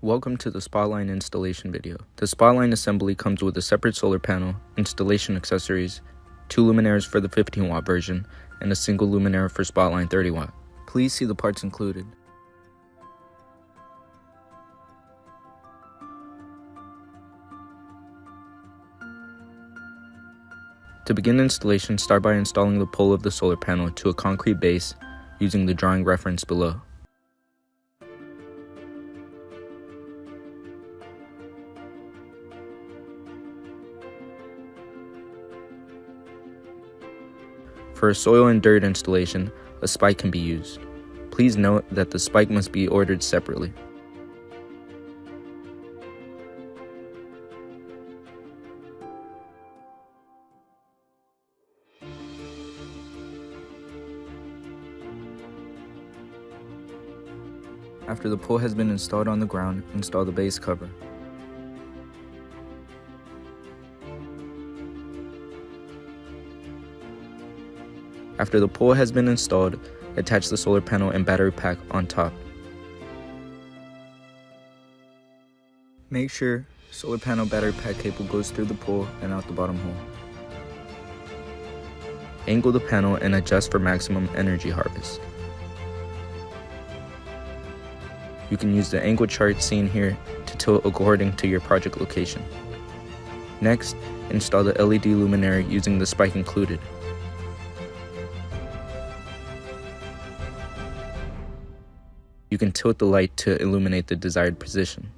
Welcome to the SPOTLINE installation video. The SPOTLINE assembly comes with a separate solar panel, installation accessories, 2 luminaires for the 15-watt version, and a single luminaire for SPOTLINE 30-watt. Please see the parts included. To begin installation, start by installing the pole of the solar panel to a concrete base using the drawing reference below. For a soil and dirt installation, a spike can be used. Please note that the spike must be ordered separately. After the pole has been installed on the ground, install the base cover. After the pole has been installed, attach the solar panel and battery pack on top. Make sure solar panel battery pack cable goes through the pole and out the bottom hole. Angle the panel and adjust for maximum energy harvest. You can use the angle chart seen here to tilt according to your project location. Next, install the LED luminaire using the spike included. You can tilt the light to illuminate the desired position.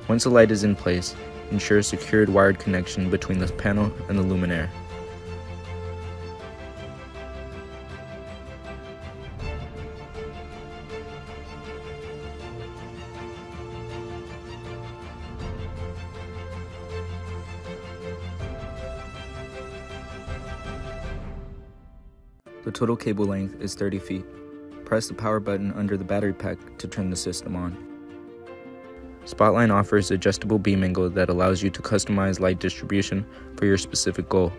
Once the light is in place, ensure a secured wired connection between the panel and the luminaire. The total cable length is 30 feet. Press the power button under the battery pack to turn the system on. SPOTLINE offers adjustable beam angle that allows you to customize light distribution for your specific goal.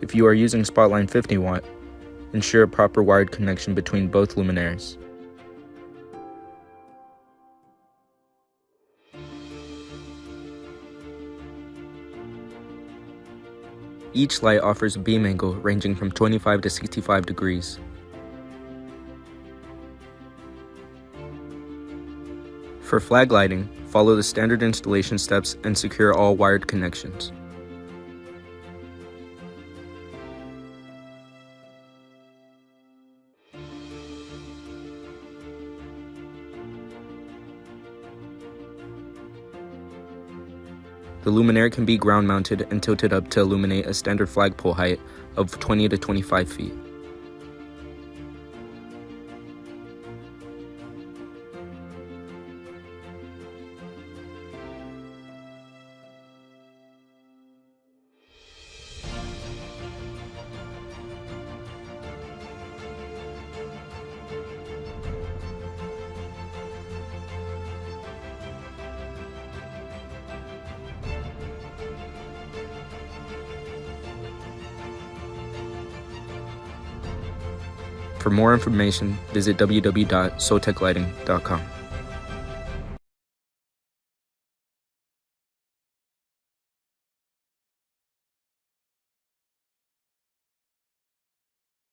If you are using SPOTLINE 50-watt, ensure a proper wired connection between both luminaires. Each light offers a beam angle ranging from 25 to 65 degrees. For flag lighting, follow the standard installation steps and secure all wired connections. The luminaire can be ground mounted and tilted up to illuminate a standard flagpole height of 20 to 25 feet. For more information, visit www.soltechlighting.com.